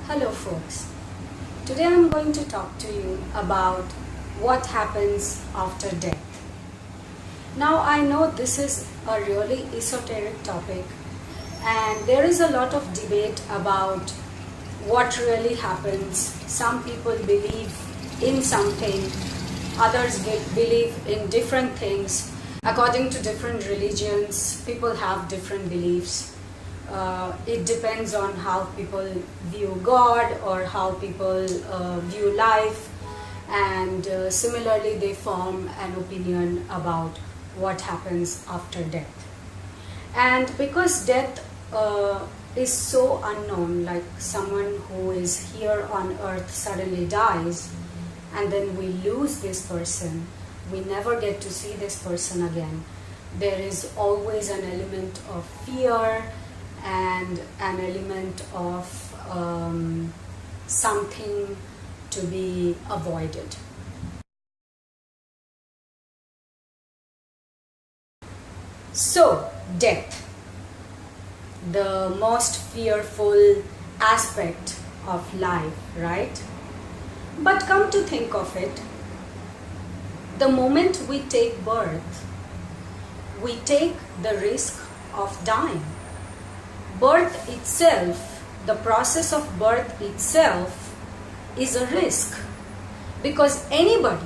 Hello folks, today I'm going to talk to you about what happens after death. Now I know this is a really esoteric topic and there is a lot of debate about what really happens. Some people believe in something, others believe in different things. According to different religions, people have different beliefs. It depends on how people view God or how people view life, and similarly they form an opinion about what happens after death. And because death is so unknown, like someone who is here on earth suddenly dies and then we lose this person, we never get to see this person again. There is always an element of fear and an element of something to be avoided. So, death, the most fearful aspect of life, right? But come to think of it, the moment we take birth, we take the risk of dying. Birth itself, the process of birth itself is a risk, because anybody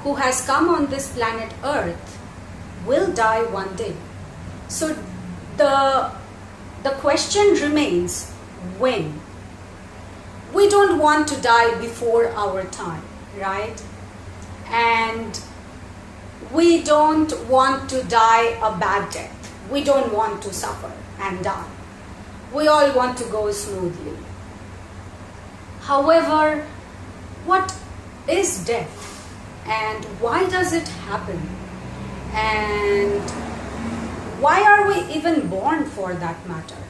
who has come on this planet Earth will die one day. So the question remains, when? We don't want to die before our time, right? And we don't want to die a bad death. We don't want to suffer and die. We all want to go smoothly. However, what is death and why does it happen? And why are we even born for that matter?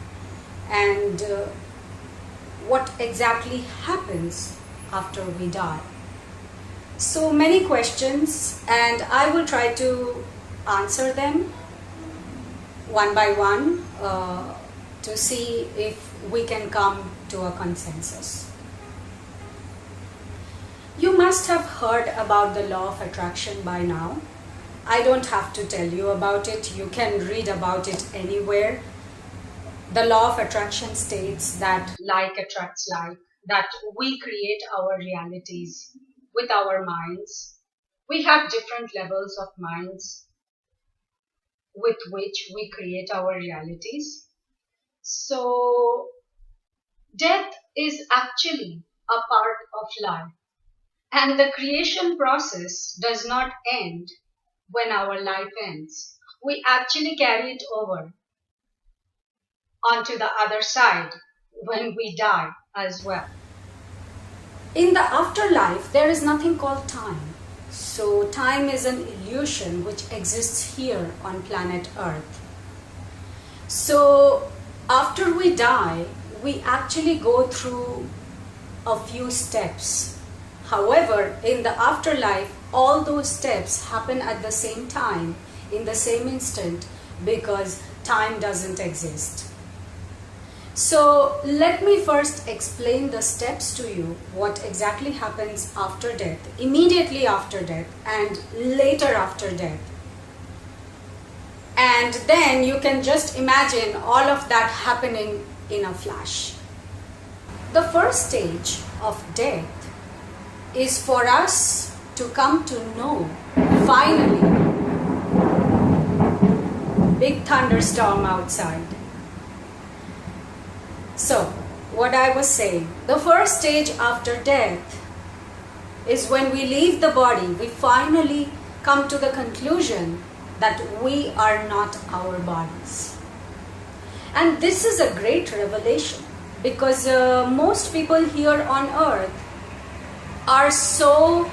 And what exactly happens after we die? So many questions, and I will try to answer them one by one to see if we can come to a consensus. You must have heard about the law of attraction by now. I don't have to tell you about it. You can read about it anywhere. The law of attraction states that like attracts like, that we create our realities with our minds. We have different levels of minds with which we create our realities. So, death is actually a part of life, and the creation process does not end when our life ends. We actually carry it over onto the other side when we die as well. In the afterlife, there is nothing called time. So, time is an illusion which exists here on planet Earth. So, after we die, we actually go through a few steps. However, in the afterlife, all those steps happen at the same time, in the same instant, because time doesn't exist. So, let me first explain the steps to you, what exactly happens after death, immediately after death, and later after death. And then you can just imagine all of that happening in a flash. The first stage of death is for us to come to know, finally, big thunderstorm outside. So, what I was saying, the first stage after death is when we leave the body, we finally come to the conclusion that we are not our bodies. And this is a great revelation, because most people here on earth are so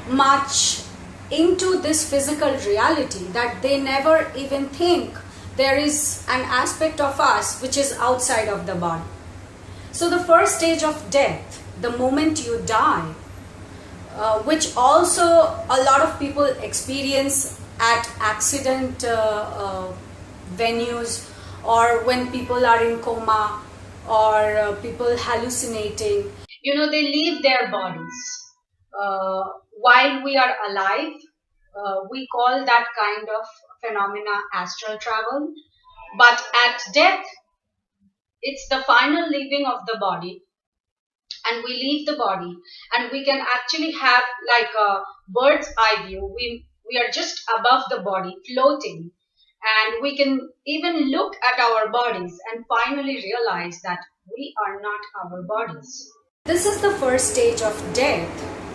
much into this physical reality that they never even think there is an aspect of us which is outside of the body. So the first stage of death, the moment you die, which also a lot of people experience at accident venues, or when people are in coma, or people hallucinating. They leave their bodies. While we are alive, we call that kind of phenomena astral travel. But at death, it's the final leaving of the body, and we leave the body, and we can actually have like a bird's eye view. We are just above the body, floating, and we can even look at our bodies and finally realize that we are not our bodies. This is the first stage of death,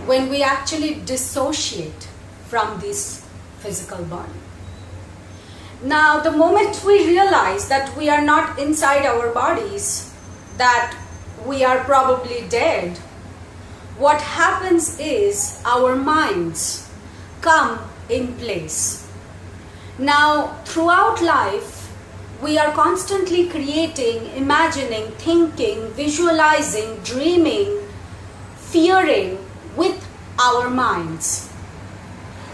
when we actually dissociate from this physical body. Now, the moment we realize that we are not inside our bodies, that we are probably dead, what happens is our minds come in place. Now, throughout life, we are constantly creating, imagining, thinking, visualizing, dreaming, fearing with our minds.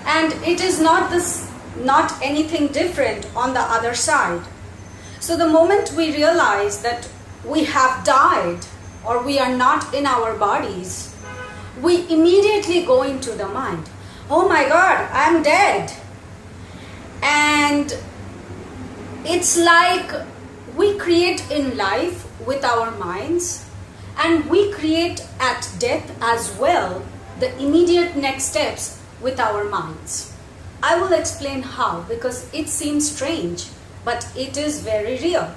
And it is not anything different on the other side. So the moment we realize that we have died or we are not in our bodies, we immediately go into the mind. Oh my God, I'm dead. And it's like we create in life with our minds, and we create at death as well the immediate next steps with our minds. I will explain how, because it seems strange, but it is very real.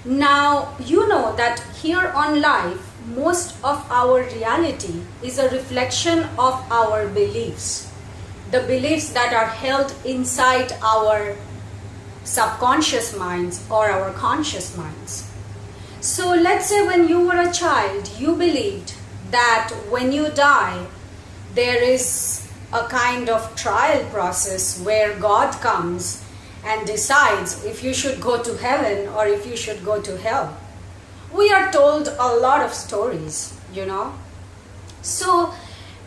Now, you know that here on life, most of our reality is a reflection of our beliefs. The beliefs that are held inside our subconscious minds or our conscious minds. So let's say when you were a child, you believed that when you die, there is a kind of trial process where God comes and decides if you should go to heaven or if you should go to hell. We are told a lot of stories, So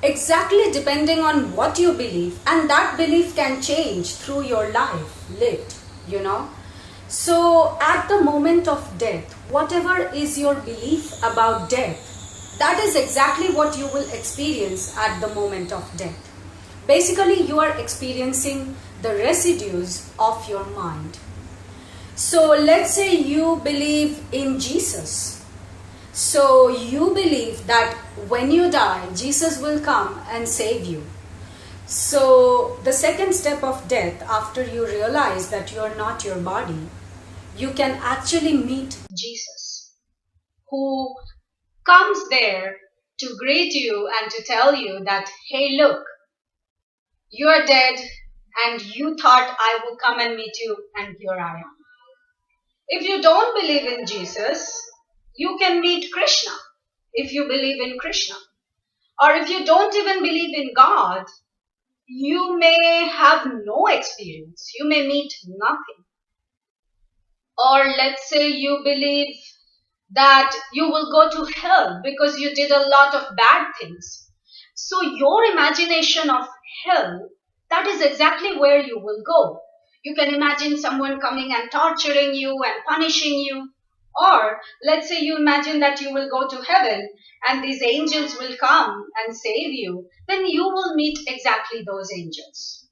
exactly depending on what you believe, and that belief can change through your life lived, So at the moment of death, whatever is your belief about death, that is exactly what you will experience at the moment of death. Basically, you are experiencing the residues of your mind. So let's say you believe in Jesus. So you believe that when you die, Jesus will come and save you. So the second step of death, after you realize that you are not your body, you can actually meet Jesus, who comes there to greet you and to tell you that, hey, look, you are dead and you thought I will come and meet you, and here I am. If you don't believe in Jesus, you can meet Krishna if you believe in Krishna. Or if you don't even believe in God, you may have no experience. You may meet nothing. Or let's say you believe that you will go to hell because you did a lot of bad things. So your imagination of hell, that is exactly where you will go. You can imagine someone coming and torturing you and punishing you. Or let's say you imagine that you will go to heaven and these angels will come and save you. Then you will meet exactly those angels.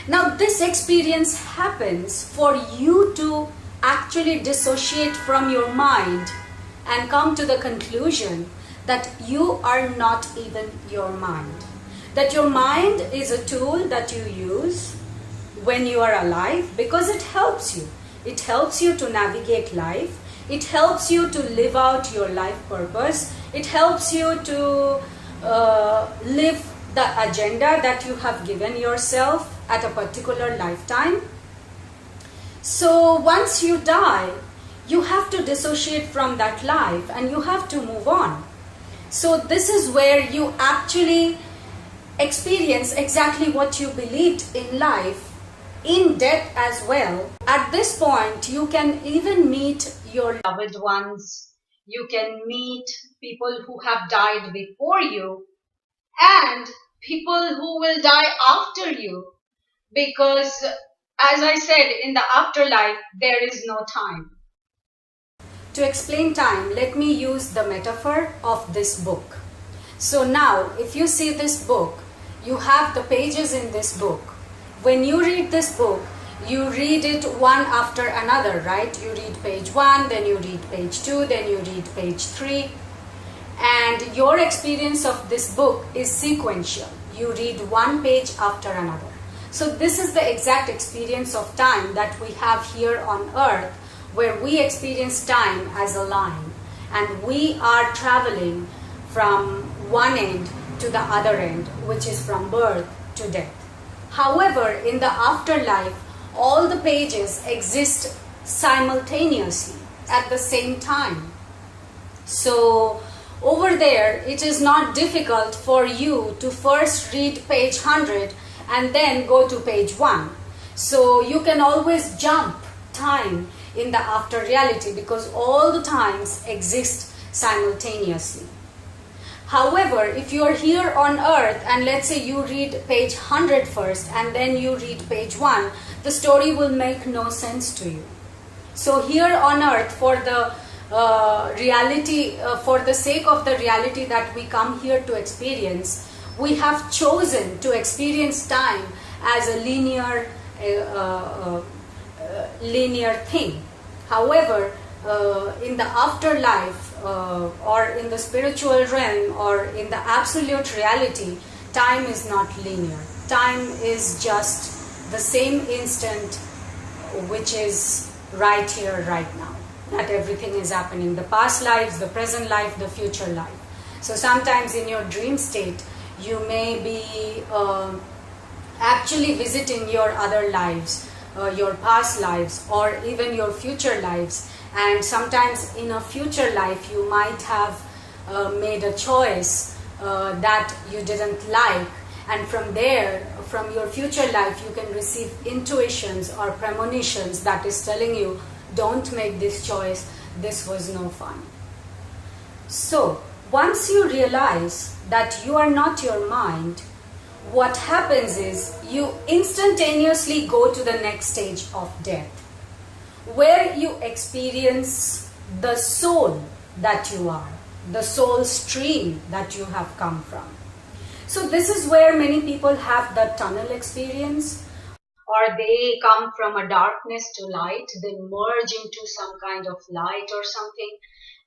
Now this experience happens for you to actually dissociate from your mind and come to the conclusion that you are not even your mind. That your mind is a tool that you use when you are alive because it helps you. It helps you to navigate life. It helps you to live out your life purpose. It helps you to live the agenda that you have given yourself at a particular lifetime. So once you die, you have to dissociate from that life and you have to move on. So this is where you actually experience exactly what you believed in life, in death as well. At this point, you can even meet your loved ones. You can meet people who have died before you and people who will die after you. Because as I said, in the afterlife, there is no time. To explain time, let me use the metaphor of this book. So now, if you see this book, you have the pages in this book. When you read this book, you read it one after another, right? You read page 1, then you read page 2, then you read page 3. And your experience of this book is sequential. You read one page after another. So this is the exact experience of time that we have here on earth, where we experience time as a line. And we are traveling from one end to the other end, which is from birth to death. However, in the afterlife, all the pages exist simultaneously at the same time. So over there, it is not difficult for you to first read page 100 and then go to page 1. So you can always jump time in the after reality because all the times exist simultaneously. However, if you are here on earth and let's say you read page 100 first and then you read page 1, the story will make no sense to you. So here on earth, for the reality, for the sake of the reality that we come here to experience, we have chosen to experience time as a linear thing. However, in the afterlife or in the spiritual realm or in the absolute reality, time is not linear. Time is just the same instant, which is right here, right now. That everything is happening. The past lives, the present life, the future life. So sometimes in your dream state, you may be actually visiting your other lives, your past lives, or even your future lives. And sometimes in a future life, you might have made a choice that you didn't like. And from there, from your future life, you can receive intuitions or premonitions that is telling you, don't make this choice, this was no fun. So, once you realize that you are not your mind, what happens is you instantaneously go to the next stage of death, where you experience the soul that you are, the soul stream that you have come from. So this is where many people have the tunnel experience, or they come from a darkness to light, they merge into some kind of light or something.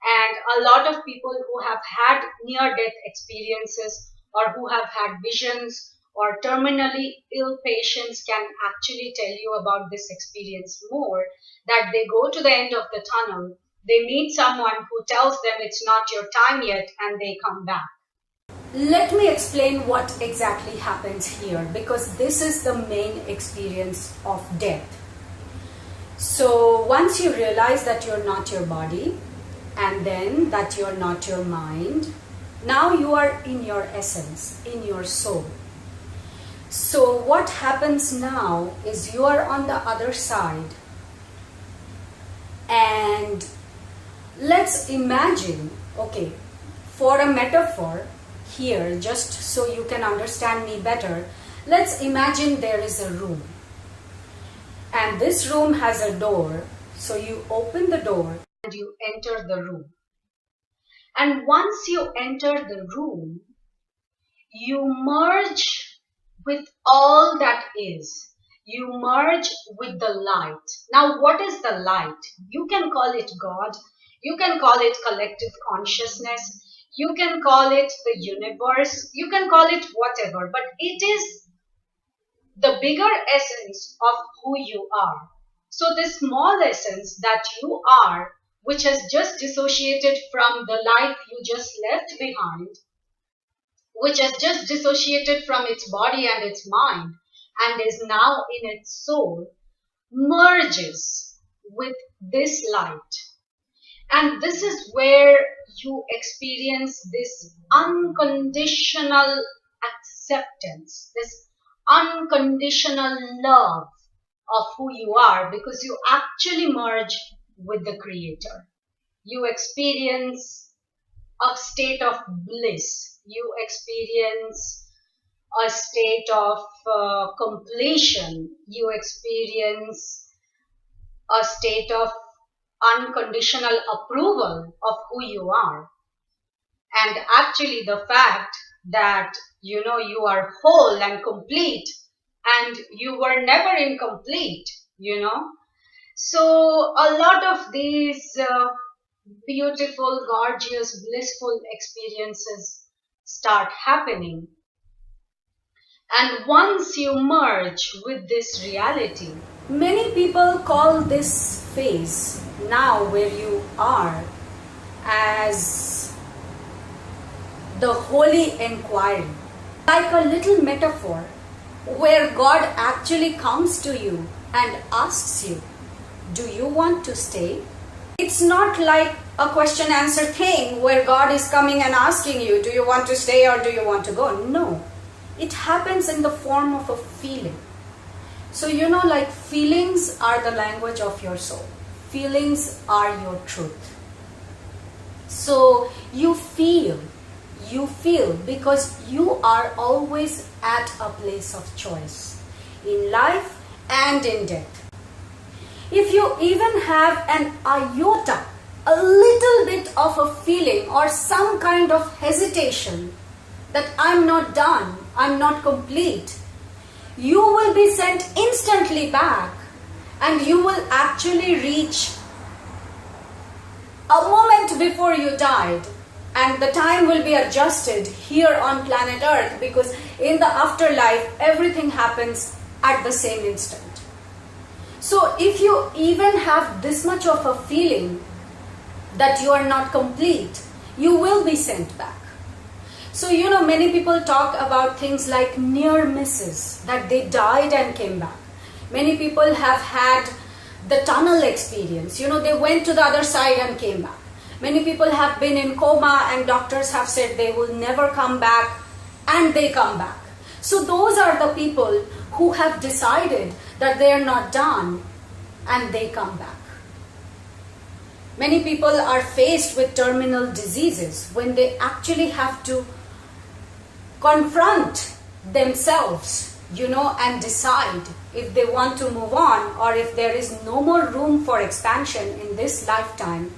And a lot of people who have had near-death experiences or who have had visions or terminally ill patients can actually tell you about this experience more, that they go to the end of the tunnel, they meet someone who tells them it's not your time yet, and they come back. Let me explain what exactly happens here, because this is the main experience of death. So once you realize that you're not your body, and then that you're not your mind, now you are in your essence, in your soul. So what happens now is you are on the other side, and let's imagine, okay, for a metaphor here, just so you can understand me better, let's imagine there is a room. And this room has a door, so you open the door and you enter the room. And once you enter the room, you merge with all that is. You merge with the light. Now, what is the light? You can call it God. You can call it collective consciousness. You can call it the universe. You can call it whatever. But it is the bigger essence of who you are. So this small essence that you are, which has just dissociated from the life you just left behind, which has just dissociated from its body and its mind, and is now in its soul, merges with this light. And this is where you experience this unconditional acceptance, this unconditional love of who you are, because you actually merge with the Creator. You experience a state of bliss. You experience a state of completion. You experience a state of unconditional approval of who you are. And actually the fact that, you are whole and complete and you were never incomplete. So a lot of these beautiful, gorgeous, blissful experiences start happening. And once you merge with this reality, many people call this phase now where you are as the holy inquiry, like a little metaphor where God actually comes to you and asks you, do you want to stay? It's not like a question answer thing where God is coming and asking you, do you want to stay or do you want to go? No. It happens in the form of a feeling. So like feelings are the language of your soul. Feelings are your truth. So you feel because you are always at a place of choice in life and in death. If you even have an iota, a little bit of a feeling or some kind of hesitation that I'm not done, I'm not complete, you will be sent instantly back and you will actually reach a moment before you died, and the time will be adjusted here on planet Earth, because in the afterlife everything happens at the same instant. So if you even have this much of a feeling that you are not complete, you will be sent back. So many people talk about things like near misses, that they died and came back. Many people have had the tunnel experience, they went to the other side and came back. Many people have been in coma and doctors have said they will never come back, and they come back. So those are the people who have decided that they are not done and they come back. Many people are faced with terminal diseases when they actually have to confront themselves, and decide if they want to move on or if there is no more room for expansion in this lifetime.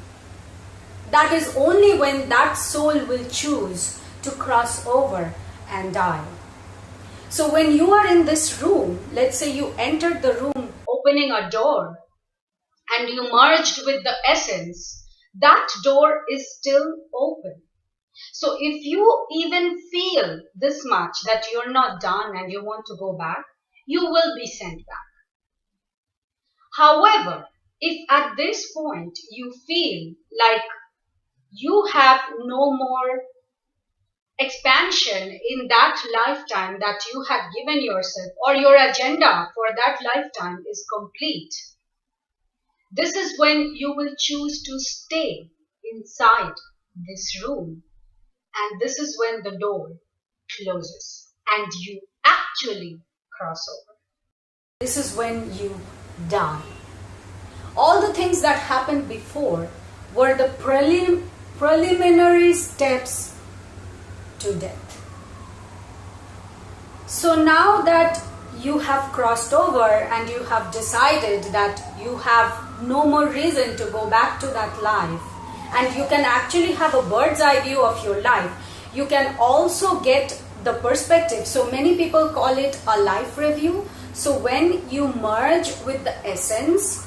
That is only when that soul will choose to cross over and die. So when you are in this room, let's say you entered the room opening a door and you merged with the essence, that door is still open. So if you even feel this much that you're not done and you want to go back, you will be sent back. However, if at this point you feel like you have no more expansion in that lifetime that you have given yourself, or your agenda for that lifetime is complete, this is when you will choose to stay inside this room. And this is when the door closes and you actually cross over. This is when you die. All the things that happened before were the preliminary steps to death. So now that you have crossed over and you have decided that you have no more reason to go back to that life, and you can actually have a bird's eye view of your life, you can also get the perspective. So many people call it a life review. So when you merge with the essence,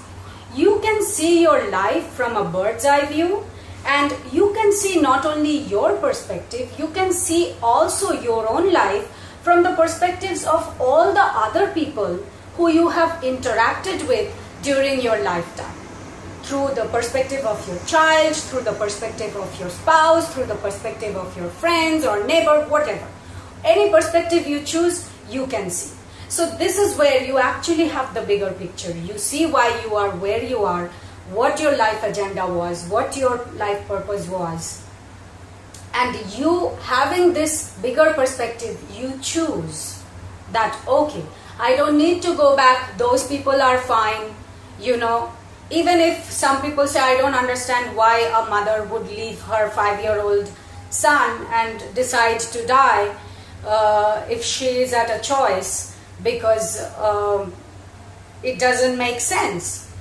you can see your life from a bird's eye view, and you can see not only your perspective, you can see also your own life from the perspectives of all the other people who you have interacted with during your lifetime. Through the perspective of your child, through the perspective of your spouse, through the perspective of your friends or neighbor, whatever. Any perspective you choose, you can see. So this is where you actually have the bigger picture. You see why you are where you are, what your life agenda was, what your life purpose was. And you having this bigger perspective, you choose that, okay, I don't need to go back, those people are fine, Even if some people say, I don't understand why a mother would leave her 5-year-old son and decide to die if she is at a choice, because it doesn't make sense.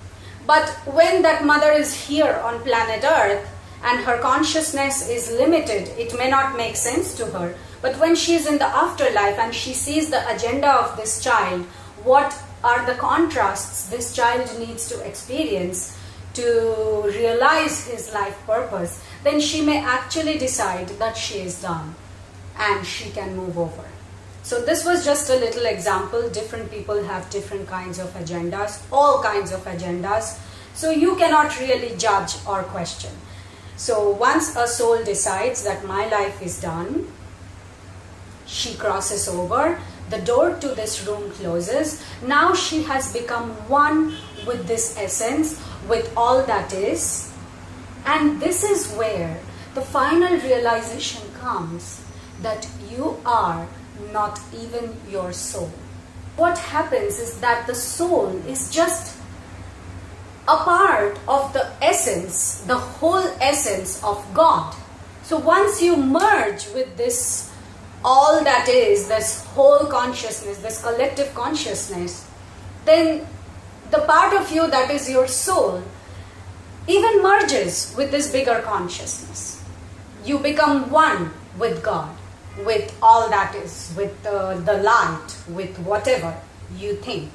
But when that mother is here on planet Earth and her consciousness is limited, it may not make sense to her. But when she is in the afterlife and she sees the agenda of this child, what are the contrasts this child needs to experience to realize his life purpose, then she may actually decide that she is done and she can move over. So this was just a little example. Different people have different kinds of agendas, all kinds of agendas. So you cannot really judge or question. So once a soul decides that my life is done, she crosses over, the door to this room closes. Now she has become one with this essence, with all that is. And this is where the final realization comes that you are not even your soul. What happens is that the soul is just a part of the essence, the whole essence of God. So once you merge with this, all that is, this whole consciousness, this collective consciousness, then the part of you that is your soul even merges with this bigger consciousness. You become one with God, with all that is, with the light, with whatever you think.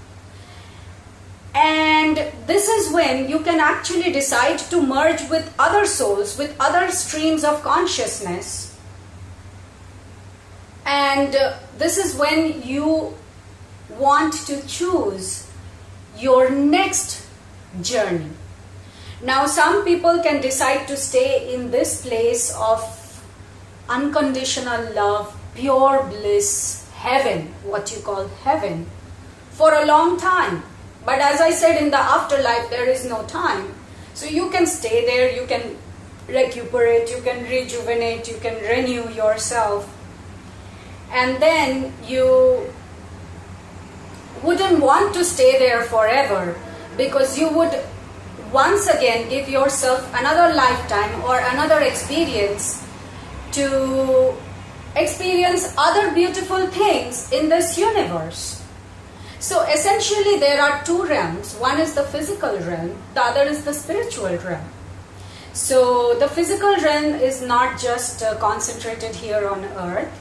And this is when you can actually decide to merge with other souls, with other streams of consciousness. And this is when you want to choose your next journey. Now, some people can decide to stay in this place of unconditional love, pure bliss, heaven, what you call heaven, for a long time. But as I said, in the afterlife, there is no time. So you can stay there, you can recuperate, you can rejuvenate, you can renew yourself. And then you wouldn't want to stay there forever, because you would once again give yourself another lifetime or another experience to experience other beautiful things in this universe. So essentially there are two realms. One is the physical realm, the other is the spiritual realm. So the physical realm is not just concentrated here on Earth.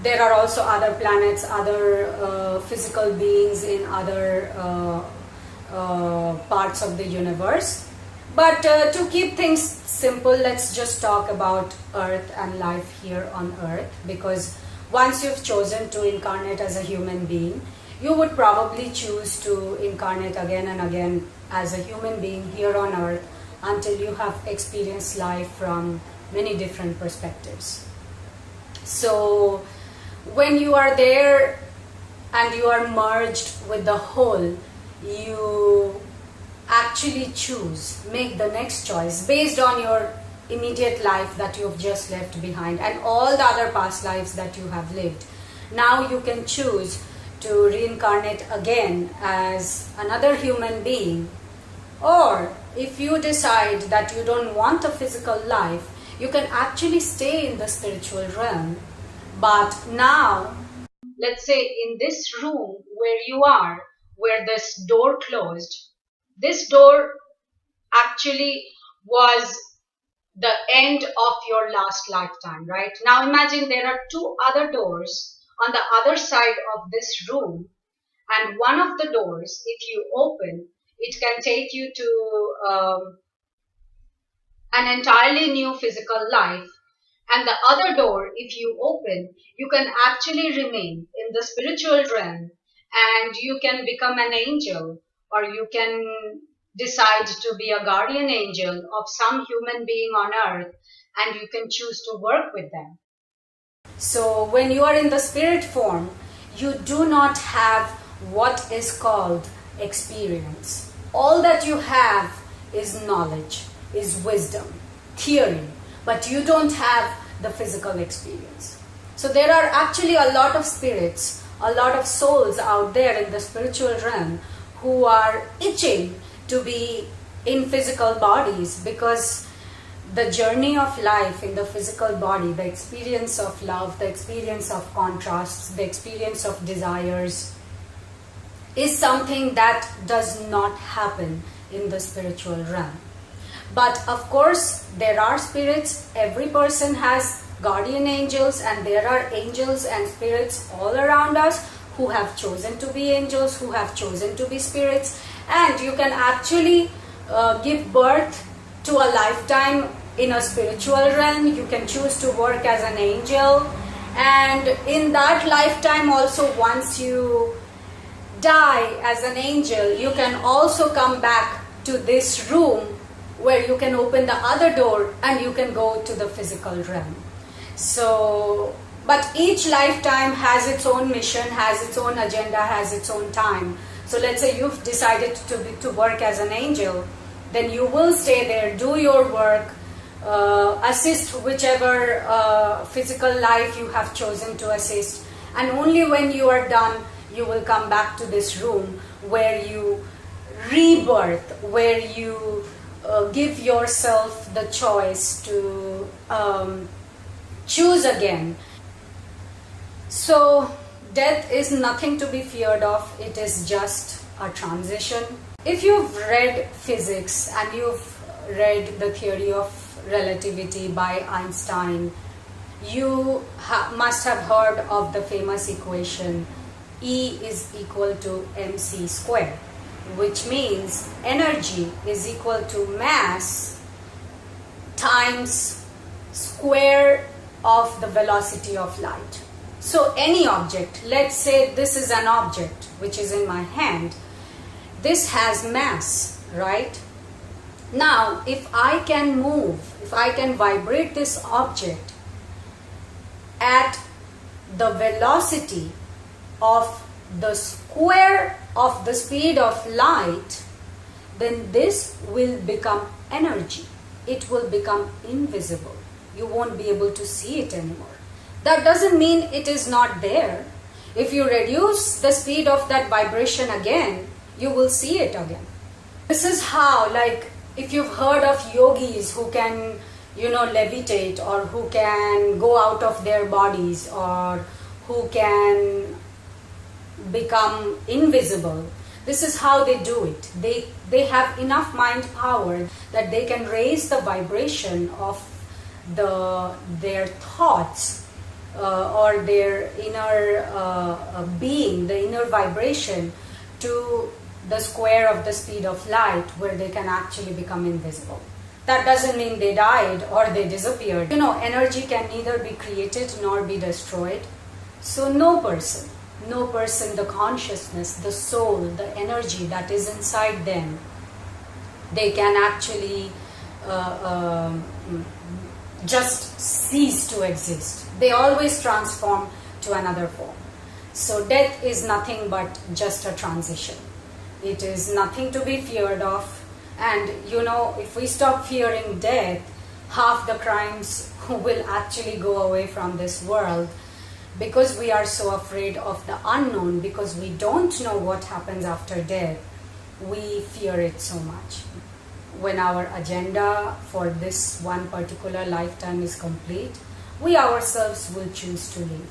There are also other planets, other physical beings in other parts of the universe. But to keep things simple, let's just talk about Earth and life here on Earth, because once you've chosen to incarnate as a human being, you would probably choose to incarnate again and again as a human being here on Earth until you have experienced life from many different perspectives. So when you are there and you are merged with the whole, you actually choose, make the next choice based on your immediate life that you've just left behind and all the other past lives that you have lived. Now you can choose to reincarnate again as another human being, or if you decide that you don't want a physical life, you can actually stay in the spiritual realm. But now, let's say in this room where you are, where this door closed, this door actually was the end of your last lifetime, right? Now imagine there are two other doors on the other side of this room, and one of the doors, if you open, it can take you to an entirely new physical life. And the other door, if you open, you can actually remain in the spiritual realm and you can become an angel, or you can decide to be a guardian angel of some human being on earth, and you can choose to work with them. So when you are in the spirit form, you do not have what is called experience. All that you have is knowledge, is wisdom, theory, but you don't have the physical experience. So there are actually a lot of spirits, a lot of souls out there in the spiritual realm who are itching to be in physical bodies, because the journey of life in the physical body, the experience of love, the experience of contrasts, the experience of desires, is something that does not happen in the spiritual realm. But of course, there are spirits. Every person has guardian angels, and there are angels and spirits all around us who have chosen to be angels, who have chosen to be spirits. And you can actually give birth to a lifetime in a spiritual realm. You can choose to work as an angel, and in that lifetime also, once you die as an angel, you can also come back to this room where you can open the other door and you can go to the physical realm. So, but each lifetime has its own mission, has its own agenda, has its own time. So let's say you've decided to work as an angel, then you will stay there, do your work, assist whichever physical life you have chosen to assist, and only when you are done, you will come back to this room where you rebirth, where you give yourself the choice to choose again. So death is nothing to be feared of. It is just a transition. If you've read physics and you've read the theory of relativity by Einstein, you must have heard of the famous equation E is equal to mc square, which means energy is equal to mass times square of the velocity of light. So any object, let's say this is an object which is in my hand, this has mass, right? Now, if I can move, if I can vibrate this object at the velocity of the square of the speed of light, then this will become energy. It will become invisible. You won't be able to see it anymore. That doesn't mean it is not there. If you reduce the speed of that vibration again, you will see it again. This is how, like, if you've heard of yogis who can, levitate, or who can go out of their bodies, or who can become invisible, this is how they do it. They have enough mind power that they can raise the vibration of their thoughts or their inner being, the inner vibration, to the square of the speed of light, where they can actually become invisible. That doesn't mean they died or they disappeared. Energy can neither be created nor be destroyed. So no person, the consciousness, the soul, the energy that is inside them, they can actually just cease to exist. They always transform to another form. So death is nothing but just a transition. It is nothing to be feared of. And if we stop fearing death, half the crimes will actually go away from this world, because we are so afraid of the unknown, because we don't know what happens after death. We fear it so much. When our agenda for this one particular lifetime is complete, we ourselves will choose to leave.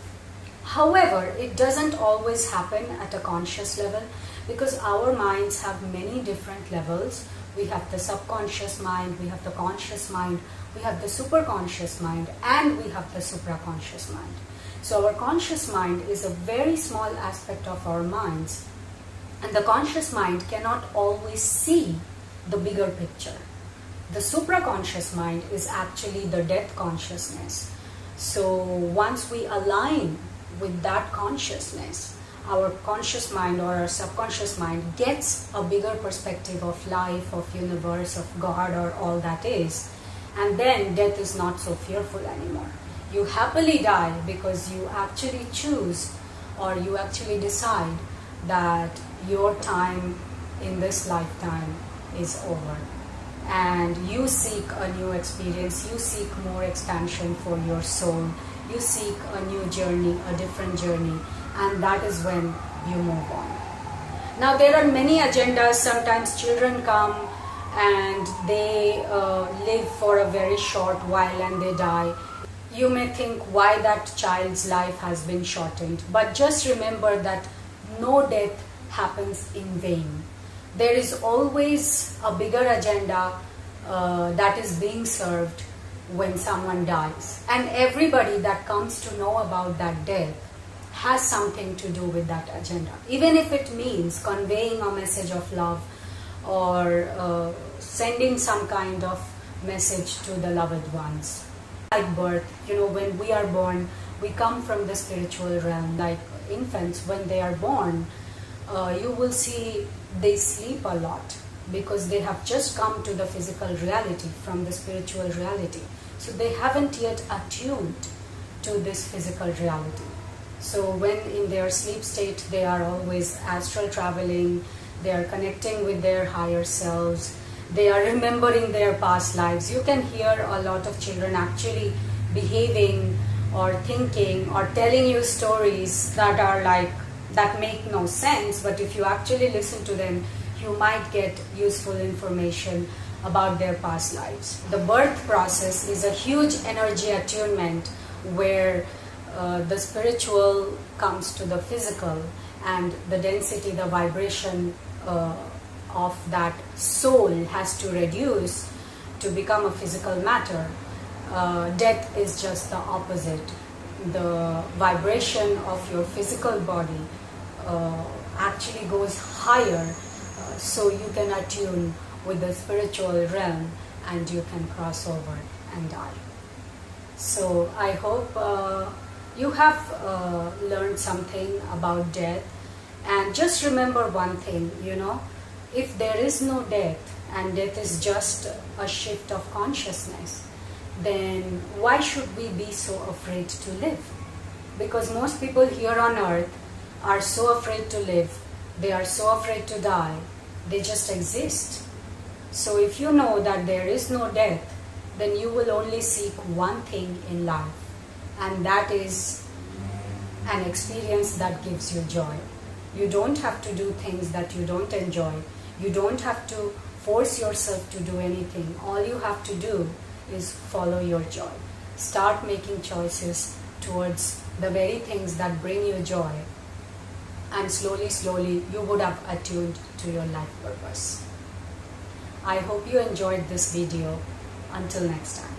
However, it doesn't always happen at a conscious level, because our minds have many different levels. We have the subconscious mind, we have the conscious mind, we have the superconscious mind, and we have the supraconscious mind. So our conscious mind is a very small aspect of our minds, and the conscious mind cannot always see the bigger picture. The supraconscious mind is actually the death consciousness. So once we align with that consciousness, our conscious mind or our subconscious mind gets a bigger perspective of life, of universe, of God, or all that is. And then death is not so fearful anymore. You happily die because you actually choose, or you actually decide that your time in this lifetime is over. And you seek a new experience, you seek more expansion for your soul, you seek a new journey, a different journey, and that is when you move on. Now there are many agendas. Sometimes children come and they live for a very short while and they die. You may think why that child's life has been shortened, but just remember that no death happens in vain. There is always a bigger agenda that is being served when someone dies. And everybody that comes to know about that death has something to do with that agenda. Even if it means conveying a message of love or sending some kind of message to the loved ones. Like birth, when we are born, we come from the spiritual realm. Like infants, when they are born, you will see they sleep a lot because they have just come to the physical reality from the spiritual reality. So they haven't yet attuned to this physical reality. So when in their sleep state, they are always astral traveling, they are connecting with their higher selves, they are remembering their past lives. You can hear a lot of children actually behaving or thinking or telling you stories that make no sense, but if you actually listen to them, you might get useful information about their past lives. The birth process is a huge energy attunement where the spiritual comes to the physical, and the density, the vibration of that soul has to reduce to become a physical matter. Death is just the opposite. The vibration of your physical body actually goes higher, so you can attune with the spiritual realm and you can cross over and die. So I hope you have learned something about death. And just remember one thing, if there is no death and death is just a shift of consciousness, then why should we be so afraid to live? Because most people here on earth are so afraid to live, they are so afraid to die, they just exist. So if you know that there is no death, then you will only seek one thing in life, and that is an experience that gives you joy. You don't have to do things that you don't enjoy. You don't have to force yourself to do anything. All you have to do is follow your joy. Start making choices towards the very things that bring you joy, and slowly, slowly you would have attuned to your life purpose. I hope you enjoyed this video. Until next time.